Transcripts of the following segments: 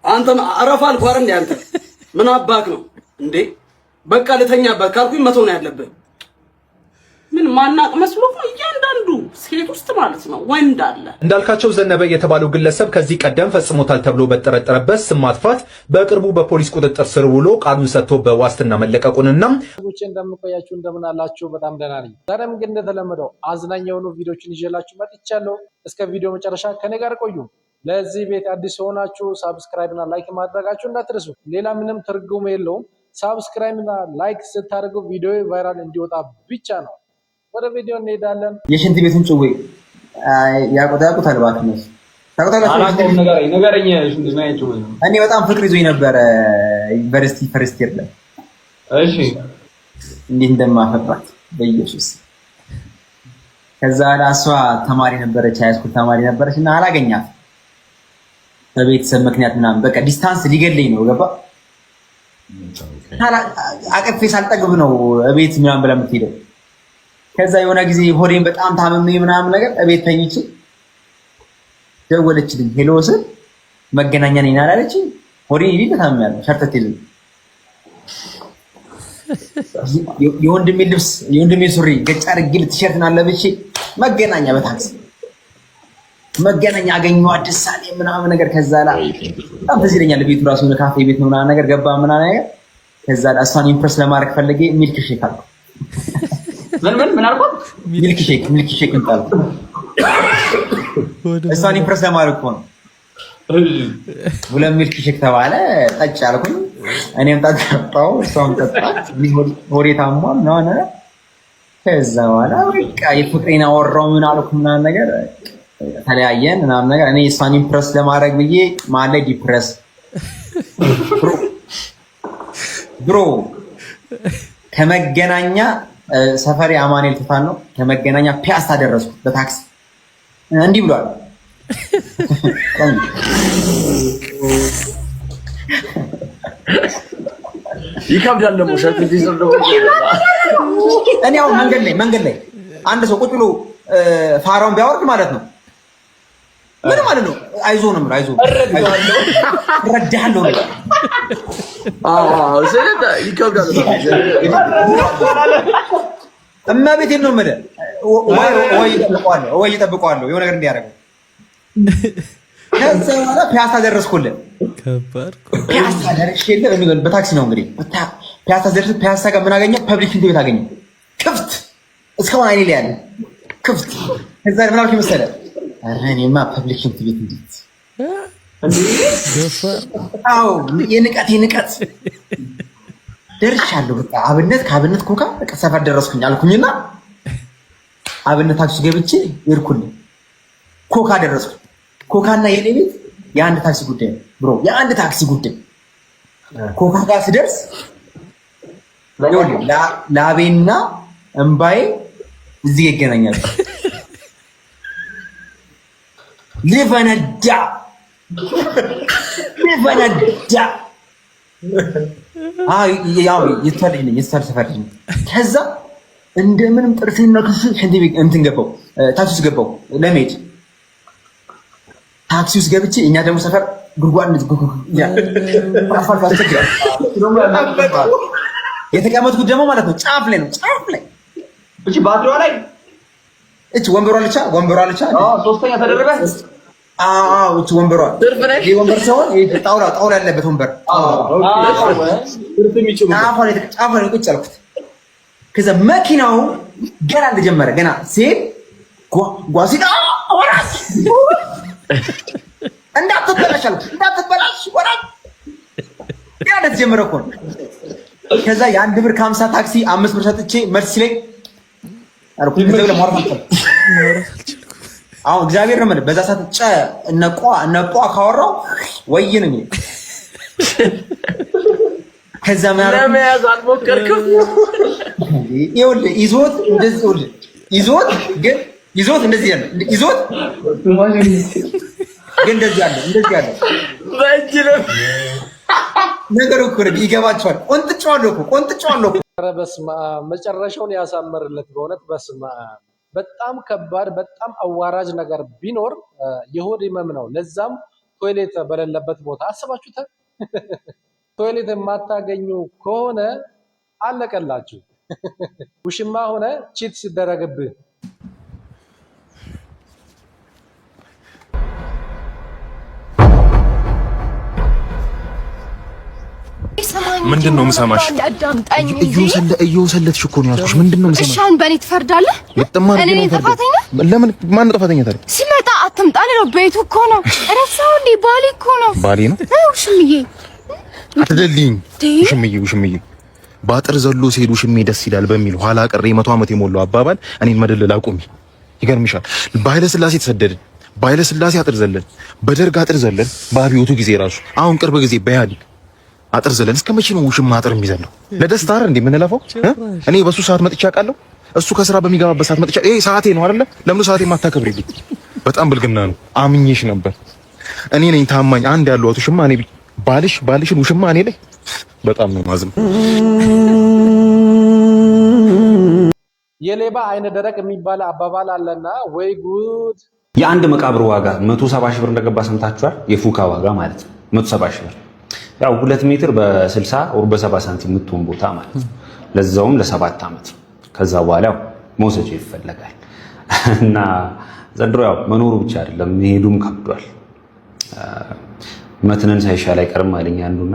አንተም አረፋ አልኩህ አይደል? አንተ ምን አባክ ነው እንዴ? በቃ ልተኛበት ካልኩኝ መተው ነው ያለብህ። ምን ማናቅ መስሎ ነው? እያንዳንዱ ሴት ውስጥ ማለት ነው ወንድ አለ። እንዳልካቸው ዘነበ የተባለው ግለሰብ ከዚህ ቀደም ፈጽሞታል ተብሎ በተጠረጠረበት ስም ማጥፋት በቅርቡ በፖሊስ ቁጥጥር ስር ውሎ ቃሉን ሰጥቶ በዋስትና መለቀቁንና ሰዎች እንደምቆያችሁ እንደምን አላችሁ? በጣም ደህና ነኝ። ዛሬም ግን እንደተለመደው አዝናኝ የሆኑ ቪዲዮችን ይዤላችሁ መጥቻለሁ። እስከ ቪዲዮ መጨረሻ ከኔ ጋር ቆዩ። ለዚህ ቤት አዲስ ሆናችሁ ሳብስክራይብ እና ላይክ ማድረጋችሁ እንዳትረሱ። ሌላ ምንም ትርጉም የለውም። ሳብስክራይብ እና ላይክ ስታደርጉ ቪዲዮ ቫይራል እንዲወጣ ብቻ ነው። ወደ ቪዲዮ እንሄዳለን። የሽንት ቤቱን ጭዌ ያቆጣቁታል ባክነስ እኔ በጣም ፍቅር ይዞኝ ነበረ ዩኒቨርሲቲ ፈርስት ይር ላይ። እሺ እንዴት እንደማፈቅራት በኢየሱስ። ከዛ እሷ ተማሪ ነበረች፣ ሃይስኩል ተማሪ ነበረች እና አላገኛት በቤተሰብ ምክንያት ምናምን በቃ ዲስታንስ ሊገለኝ ነው ገባ። አቅፌ ሳልጠግብ ነው እቤት ምናምን ብላ የምትሄደው። ከዛ የሆነ ጊዜ ሆዴን በጣም ታመመኝ ምናምን ነገር እቤት ተኝቼ ደወለችልኝ። ሄሎ ስል መገናኛ ነኝ አላለችኝ። ሆዴን ይልቅ ታመኛለሁ ሸርተት ይልኝ የወንድሜ ልብስ የወንድሜ ሱሪ ገጭ አድርጌ ቲሸርት አለብሼ መገናኛ በታክሲ መገናኛ አገኘኋት ደስ አለኝ ምናምን ነገር። ከዛ ላይ በጣም ትዝ ይለኛል ቤቱ ራሱ ካፌ ቤት ነው ምናምን ነገር ገባ ምናምን ነገር። ከዛ ላይ እሷን ኢምፕረስ ለማድረግ ፈልጌ ሚልክ ሼክ አልኩ። ምን አልኩት? ሚልክ ሼክ እንጣል እሷን ኢምፕረስ ለማድረግ እኮ ነው። ሁለት ሚልክ ሼክ ተባለ። ጠጭ አልኩኝ። እኔም ጠጣሁ፣ እሷም ጠጣች። ሆዴ ታሟል ነው አለ። ከዛ በኋላ በቃ የፍቅሬን አወራሁ ምን አልኩ ምናምን ነገር ተለያየን ምናምን ነገር። እኔ እሷን ኢምፕረስ ለማድረግ ብዬ ማለት ዲፕረስ ብሮ ከመገናኛ ሰፈሪ አማኑኤል ትፋን ነው። ከመገናኛ ፒያሳ ደረስኩ በታክሲ እንዲህ ብሏል። ይከብዳል ደግሞ ሸት ዲዘር ደግሞ እኔ አሁን መንገድ ላይ አንድ ሰው ቁጭ ብሎ ፋራውን ቢያወርድ ማለት ነው ምን ማለት ነው? አይዞህ ነው አይዞህ እረዳለሁ። ስለታ ይከብዳል። እመቤቴን ነው የምልህ። ወይ እጠብቀዋለሁ የሆነ ነገር እንዲያደርገው። ከዛ በኋላ ፒያሳ ደረስኩልህ። ፒያሳ ደርሼልህ በታክሲ ነው እንግዲህ ፒያሳ ደርሼ ፒያሳ ጋር ምን አገኘህ? ፐብሊክ ሽንት ቤት አገኘህ ክፍት። እስካሁን አይኔ ላይ ያለ ክፍት። ከዛ ምን አልኩኝ መሰለህ? ኧረ እኔማ ፐብሊክ ሽንት ቤት እንዴት አዎ የንቀት ደርሻለሁ። በቃ ከአብነት ኮካ በቃ ሰፈር ደረስኩኝ አልኩኝና አብነት ታክሲ ገብቼ ይርኩልኝ ኮካ ደረስኩኝ። ኮካና የኔ ቤት የአንድ ታክሲ ጉዳይ ነው ብሮ፣ የአንድ ታክሲ ጉዳይ። ኮካ ጋር ስደርስ ላቤና እምባዬ እዚህ ይገናኛል። ሊፈነዳ ያው ይተልኝ ሰፈር። ከዛ እንደምንም ጥርሴና ክሱ ሽንት ቤት እንትን ገባው ታክሲ ውስጥ ገባው ለመሄድ ታክሲ ውስጥ ገብቼ እኛ ደግሞ ሰፈር ጉርጓድ የተቀመጥኩት ደግሞ ማለት ነው ጫፍ ላይ ነው። እቺ ባትሪዋ ላይ እቺ ወንበሯ ልቻ ሶስተኛ ተደረገ። እቺ ወንበሯ ወንበር ሳይሆን ጣውላ ያለበት ወንበር ጫፍ ላይ ቁጭ አልኩት። ከዛ መኪናው ገና እንደጀመረ ገና ሲሄድ ጓሲዳ ወራስ እንዳትበላሽ ወራስ ገና እንደተጀመረ እኮ ነው። ከዛ የአንድ ብር ከ50 ታክሲ 5 ብር ሰጥቼ መልስ ላይ አልኩ። አሁን እግዚአብሔር ነው ማለት በዛ ሰዓት እነቋ ካወራው ወይን ነው። ከዛ ለመያዝ አልሞከርክም? ይኸውልህ ይዞት እንደዚህ ያለ ግን እንደዚህ ያለ በእጅ ነው ነገሩ እኮ ይገባቸዋል። ቆንጥጫዋለሁ እኮ ኧረ በስመ አብ መጨረሻውን ያሳመርለት በእውነት በስመ አብ። በጣም ከባድ በጣም አዋራጅ ነገር ቢኖር የሆድ ህመም ነው። ለዛም ቶይሌት በሌለበት ቦታ አስባችሁታል? ቶይሌት የማታገኙ ከሆነ አለቀላችሁ። ውሽማ ሆነ ቺት ሲደረግብህ ምንድነው የምሰማሽ? እየወሰለትሽ እኮ ነው ያልኩሽ። ምንድነው የምሰማሽ? እሺ አሁን በእኔ ትፈርዳለህ? እኔ ነኝ ጥፋተኛ? ለምን ማን ጥፋተኛ ታዲያ? ሲመጣ አትምጣ ነው ቤቱ እኮ ነው። ረሳው እንዴ? ባሌ እኮ ነው። ባሌ ነው? ውሽምዬ አትደልኝ። ውሽምዬ ባጥር ዘሎ ሲሄዱ ውሽሜ ደስ ይላል በሚል ኋላ ቀር 100 ዓመት የሞላው አባባል እኔን መደለል አቁሚ። ይገርምሻል። በኃይለ ሥላሴ ተሰደድን፣ በኃይለ ሥላሴ አጥር ዘለን፣ በደርግ አጥር ዘለን፣ በአብዮቱ ጊዜ ራሱ አሁን ቅርብ ጊዜ በኢህአዴግ አጥር ዘለን። እስከ መቼ ነው ውሽማ አጥር የሚዘለው? ለደስታ አይደል እንዴ የምንለፈው? እኔ በሱ ሰዓት መጥቻ አውቃለሁ። እሱ ከስራ በሚገባበት ሰዓት መጥቻ። ይሄ ሰዓቴ ነው አይደለ? ለምን ሰዓቴ ማታከብሪልኝ? በጣም ብልግና ነው። አምኜሽ ነበር። እኔ ነኝ ታማኝ አንድ ያለዋት ውሽማ። እኔ ባልሽን ውሽማ እኔ ላይ በጣም ነው ማዝም። የሌባ አይነ ደረቅ የሚባል አባባል አለና ወይ ጉድ! የአንድ መቃብር ዋጋ 170 ሺህ ብር እንደገባ ሰምታችኋል? የፉካ ዋጋ ማለት ነው 170 ሺህ ብር። ያው 2 ሜትር በ60 ወር በ70 ሳንቲም የምትሆን ቦታ ማለት ነው። ለዛውም ለ7 ዓመት። ከዛ በኋላ ያው መውሰጃ ይፈለጋል እና ዘንድሮ ያው መኖሩ ብቻ አይደለም መሄዱም ከብዷል። መትነን ሳይሻል አይቀርም አለኝ አንዱና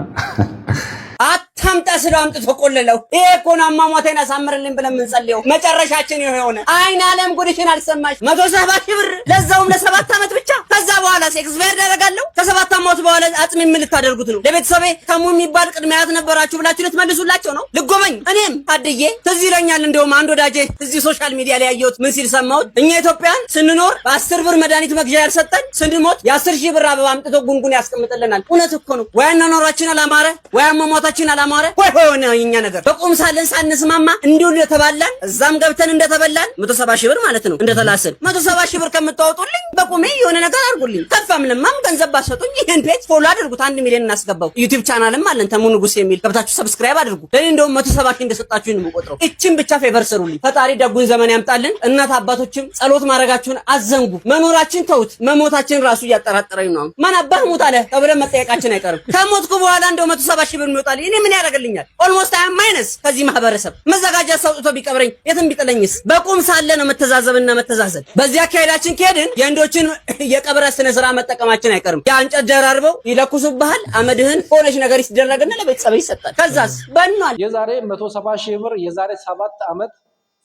አታምጣ ስለው አምጥቶ ቆለለው። ይሄ እኮ ነው አሟሟቴን አሳምርልኝ ብለን የምንጸልየው። መጨረሻችን ይሄ ሆነ። አይን ዓለም ጉድሽን አልሰማሽ? 170 ሺህ ብር ለዛውም ለ7 ዓመት ብቻ። ከዛ በኋላ ኤክስፓየር ያደርጋለሁ። ከ7 ዓመት በኋላ አጽሜ ምን ልታደርጉት ነው? ለቤተሰቤ ከሙ የሚባል ቅድመ አያት ነበራችሁ ብላችሁ ልትመልሱላቸው ነው? ልጎበኝ እኔም ታድዬ ትዝ ይለኛል። እንደውም አንድ ወዳጄ እዚህ ሶሻል ሚዲያ ላይ ያየሁት ምን ሲል ሰማሁት? እኛ ኢትዮጵያን ስንኖር በ10 ብር መድኃኒት መግዣ ያልሰጠን ስንሞት የ10 ሺህ ብር አበባ አምጥቶ ጉንጉን ያስቀምጥልናል። እውነት እኮ ነው። ወይ አኗኗራችን አላማረ፣ ወይ አሟሟታችን አላማረ፣ ወይ ሆነ የኛ ነገር በቁም ሳለን ሳንስማማ እንዲሁ እንደተባላን እዛም ገብተን እንደተበላን 170 ሺህ ብር ማለት ነው እንደተላሰን 170 ሺህ ብር ከምታወጡልኝ በቁሜ የሆነ ነገር አድርጉልኝ። ከፋም ለማም ገንዘብ ባሰጡኝ ይሄን ፔጅ ፎሎ አድርጉት። 1 ሚሊዮን እናስገባው። ዩቲዩብ ቻናልም አለን ተሙ ንጉስ የሚል ገብታችሁ ሰብስክራይብ አድርጉ። ለኔ እንደውም 170 ሺህ እንደሰጣችሁኝ ነው የምቆጥረው። እቺን ብቻ ፌቨር ስሩልኝ። ፈጣሪ ደጉን ዘመን ያምጣልን። እናት አባቶችም ጸሎት ማድረጋችሁን አዘንጉ። መኖራችን ተውት፣ መሞታችን ራሱ እያጠራጠረኝ ነው። ማን አባህ ሞት አለ ተብለን መጠየቃችን አይቀርም። ከሞትኩ በኋላ እንደው 170 ሺህ ብር የሚወጣልኝ እኔ ምን ያደርግልኛል? ኦልሞስት አይ ማይነስ ከዚህ ማህበረሰብ መዘጋጃ ሰውጥቶ ቢቀብረኝ የትም ቢጥለኝስ? በቁም ሳለ ነው መተዛዘብና መተዛዘብ። በዚህ አካሄዳችን ከሄድን የእንዶችን የቀብረ ስነ ስርዓት መጠቀማችን አይቀርም። የእንጨት ደራርበው ይለኩሱብሃል። አመድህን ሆነሽ ነገር ይደረግና ለቤተሰብ ይሰጣል። ከዛስ በእናል የዛሬ 170 ሺህ ብር የዛሬ 7 ዓመት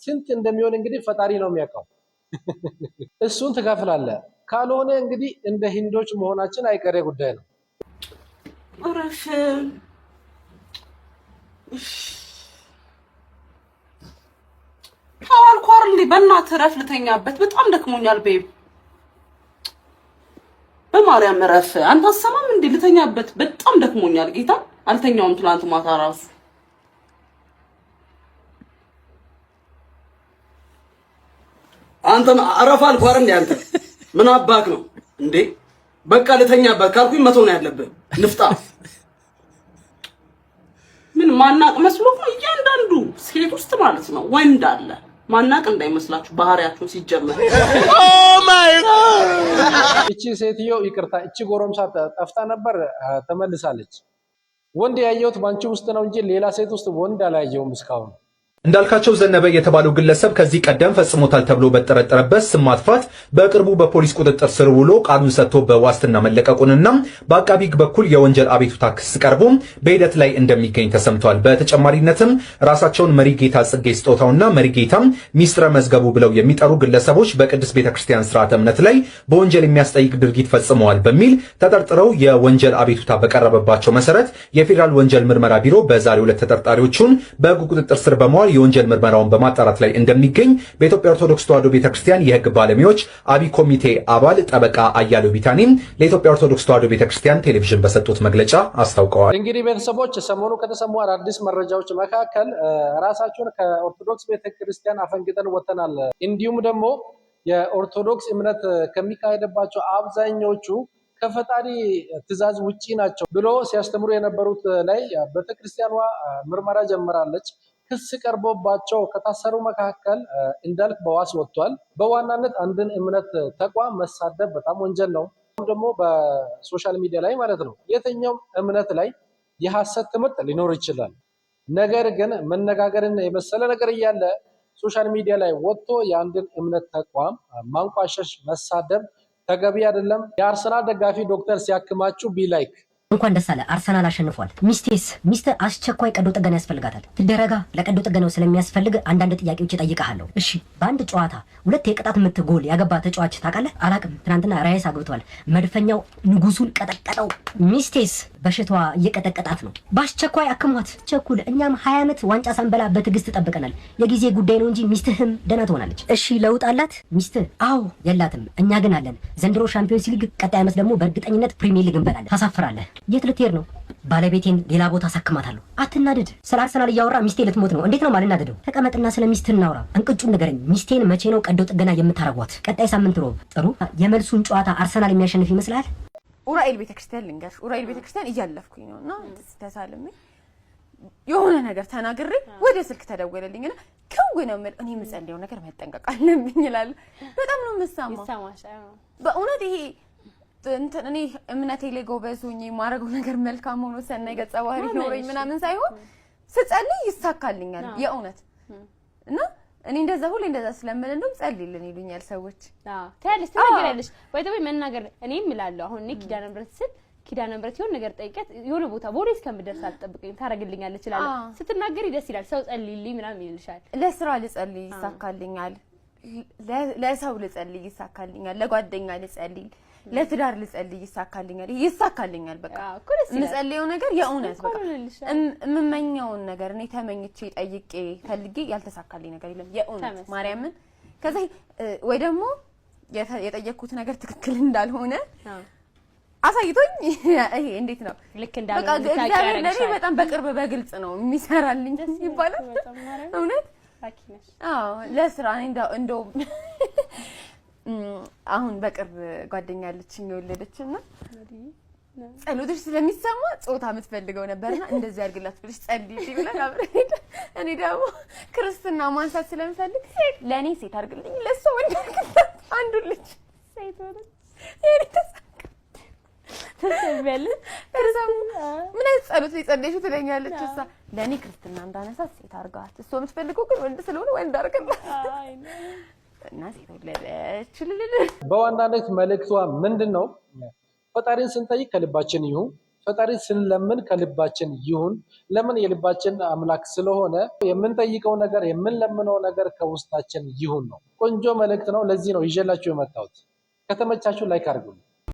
ስንት እንደሚሆን እንግዲህ ፈጣሪ ነው የሚያውቀው። እሱን ትከፍላለህ። ካልሆነ እንግዲህ እንደ ሂንዶች መሆናችን አይቀሬ ጉዳይ ነው። አረፍ ታዋልኳር እንዴ በእናትህ ረፍ ልተኛበት። በጣም ደክሞኛል። ቤብ በማርያም ረፍ። አንተ አሰማም እንዴ ልተኛበት። በጣም ደክሞኛል። ጌታ አልተኛውም ትላንት ማታ ራሱ። አንተ አረፍ አልኳር እንዴ አንተ ምን አባክ ነው እንዴ? በቃ ልተኛበት ካልኩኝ መተው ነው ያለብህ። ንፍጣ ምን ማናቅ መስሎ ነው? እያንዳንዱ ሴት ውስጥ ማለት ነው ወንድ አለ። ማናቅ እንዳይመስላችሁ ባህሪያችሁ ሲጀመር። ኦ ማይ ጋድ! እቺ ሴትዮ ይቅርታ፣ እቺ ጎረምሳ ጠፍታ ነበር፣ ተመልሳለች። ወንድ ያየሁት ባንቺ ውስጥ ነው እንጂ ሌላ ሴት ውስጥ ወንድ አላየሁም እስካሁን። እንዳልካቸው ዘነበ የተባለው ግለሰብ ከዚህ ቀደም ፈጽሞታል ተብሎ በተጠረጠረበት ስም ማጥፋት በቅርቡ በፖሊስ ቁጥጥር ስር ውሎ ቃሉን ሰጥቶ በዋስትና መለቀቁንና በአቃቢ ሕግ በኩል የወንጀል አቤቱታ ክስ ቀርቦ በሂደት ላይ እንደሚገኝ ተሰምቷል። በተጨማሪነትም ራሳቸውን መሪጌታ ጽጌ ስጦታውና መሪጌታ ሚስጥረ መዝገቡ ብለው የሚጠሩ ግለሰቦች በቅድስት ቤተክርስቲያን ስርዓተ እምነት ላይ በወንጀል የሚያስጠይቅ ድርጊት ፈጽመዋል በሚል ተጠርጥረው የወንጀል አቤቱታ በቀረበባቸው መሰረት የፌዴራል ወንጀል ምርመራ ቢሮ በዛሬው ዕለት ተጠርጣሪዎቹን በሕግ ቁጥጥር ስር በመዋል የወንጀል ምርመራውን በማጣራት ላይ እንደሚገኝ በኢትዮጵያ ኦርቶዶክስ ተዋሕዶ ቤተክርስቲያን የህግ ባለሙያዎች አብይ ኮሚቴ አባል ጠበቃ አያሌው ቢታኒም ለኢትዮጵያ ኦርቶዶክስ ተዋሕዶ ቤተክርስቲያን ቴሌቪዥን በሰጡት መግለጫ አስታውቀዋል። እንግዲህ ቤተሰቦች ሰሞኑ ከተሰሙ አዳዲስ መረጃዎች መካከል ራሳቸውን ከኦርቶዶክስ ቤተክርስቲያን አፈንግጠን ወጥተናል፣ እንዲሁም ደግሞ የኦርቶዶክስ እምነት ከሚካሄድባቸው አብዛኞቹ ከፈጣሪ ትእዛዝ ውጪ ናቸው ብሎ ሲያስተምሩ የነበሩት ላይ ቤተክርስቲያኗ ምርመራ ጀምራለች። ክስ ቀርቦባቸው ከታሰሩ መካከል እንዳልክ በዋስ ወጥቷል። በዋናነት አንድን እምነት ተቋም መሳደብ በጣም ወንጀል ነው። ደግሞ በሶሻል ሚዲያ ላይ ማለት ነው የትኛውም እምነት ላይ የሐሰት ትምህርት ሊኖር ይችላል። ነገር ግን መነጋገርን የመሰለ ነገር እያለ ሶሻል ሚዲያ ላይ ወጥቶ የአንድን እምነት ተቋም ማንቋሸሽ፣ መሳደብ ተገቢ አይደለም። የአርሰናል ደጋፊ ዶክተር ሲያክማችሁ ቢላይክ እንኳን ደስ አለ አርሰናል አሸንፏል። ሚስት አስቸኳይ ቀዶ ጥገና ያስፈልጋታል። ትደረጋ ለቀዶ ጥገናው ስለሚያስፈልግ አንዳንድ ጥያቄዎች እጠይቅሃለሁ። እሺ፣ በአንድ ጨዋታ 2 የቅጣት ምት ጎል ያገባ ተጫዋች ታውቃለህ? አላቅም። ትናንትና ራይስ አግብቷል። መድፈኛው ንጉሱን ቀጠቀጠው። ሚስቴስ በሽታዋ እየቀጠቀጣት ነው። በአስቸኳይ አክሟት። ቸኩል። እኛም 20 ዓመት ዋንጫ ሳንበላ በትዕግስት ጠብቀናል። የጊዜ ጉዳይ ነው እንጂ ሚስትህም ደህና ትሆናለች። እሺ፣ ለውጥ አላት ሚስትህ? አዎ፣ የላትም። እኛ ግን አለን። ዘንድሮ ሻምፒዮንስ ሊግ፣ ቀጣይ ዓመት ደግሞ በእርግጠኝነት ፕሪሚየር ሊግ እንበላለን። ታሳፍራለህ። የት ልትሄድ ነው? ባለቤቴን ሌላ ቦታ አሳክማታለሁ። አትናደድ። ስለ አርሰናል እያወራ ሚስቴ ልትሞት ነው። እንዴት ነው ማልናደደው? ተቀመጥና ስለ ሚስትህ እናውራ። እንቅጩን ንገረኝ። ሚስቴን መቼ ነው ቀዶ ጥገና የምታረጓት? ቀጣይ ሳምንት ሮብ። ጥሩ። የመልሱን ጨዋታ አርሰናል የሚያሸንፍ ይመስላል? ኡራኤል ቤተክርስቲያን ልንገርሽ፣ ኡራኤል ቤተክርስቲያን እያለፍኩኝ ነውና ተሳልሜ የሆነ ነገር ተናግሬ ወደ ስልክ ተደወለልኝና ከው ነው ማለት እኔ የምጸልየው ነገር መጠንቀቅ አለብኝ ይላል። በጣም ነው የምሰማው በእውነት ይሄ እኔ እምነቴ ላይ ጎበዝ ሆኜ የማደርገው ነገር መልካም ሆኖ ሰናይ ገጸ ባህሪ ኖረኝ ምናምን ሳይሆን ስጸልይ ይሳካልኛል የእውነት እና እኔ እንደዛ ሁሌ እንደዛ ስለምል እንደውም ጸልይልን ይሉኛል ሰዎች። ታያለሽ ትነግሪያለሽ ወይ መናገር እኔም እላለሁ። አሁን እኔ ኪዳነ ምሕረት ስል ኪዳነ ምሕረት የሆነ ነገር ጠይቀት የሆነ ቦታ ቦሌ እስከምደርስ አልጠብቀኝ ታረግልኛለች ይችላል። ስትናገሪ ደስ ይላል። ሰው ጸልይልኝ ምናምን ይልሻል። ለስራ ልጸልይ ይሳካልኛል፣ ለሰው ልጸልይ ይሳካልኛል፣ ለጓደኛ ልጸልይ፣ ለትዳር ልጸልይ ይሳካልኛል። በቃ ምጸልየው ነገር የእውነት በቃ እምመኘውን ነገር እኔ ተመኝቼ ጠይቄ ፈልጌ ያልተሳካልኝ ነገር የለም የእውነት ማርያምን። ከዛ ወይ ደግሞ የጠየቅኩት ነገር ትክክል እንዳልሆነ አሳይቶኝ ይሄ እንዴት ነው ልክ እንዳልሆነ በቃ እግዚአብሔር ለኔ በጣም በቅርብ በግልጽ ነው የሚሰራልኝ ይባላል እውነት ታኪነሽ። አዎ ለስራ እንደው አሁን በቅርብ ጓደኛ አለችኝ የወለደችና ጸሎትሽ ስለሚሰማ ጾታ የምትፈልገው ነበርና እንደዚህ አድርግላት ብለሽ ጸልይ ብለን አብረን እኔ ደግሞ ክርስትና ማንሳት ስለምፈልግ ለኔ ሴት አድርግልኝ ለሷ ወንድ አድርግላት አንዱ ልጅ ሴት ሆነ እኔ ተሰበለ ምን ጸሎት ሊጸልይሽ ትለኛለች እሷ ለኔ ክርስትና እንዳነሳ ሴት አድርጋት እሷ የምትፈልገው ግን ወንድ ስለሆነ ወንድ አድርግላት እና ሴት ወለደች። በዋናነት መልእክቷ ምንድነው? ፈጣሪን ስንጠይቅ ከልባችን ይሁን፣ ፈጣሪን ስንለምን ከልባችን ይሁን። ለምን የልባችን አምላክ ስለሆነ የምንጠይቀው ነገር የምንለምነው ነገር ከውስጣችን ይሁን ነው። ቆንጆ መልእክት ነው። ለዚህ ነው ይዤላችሁ የመጣሁት። ከተመቻችሁ ላይክ አድርጉ።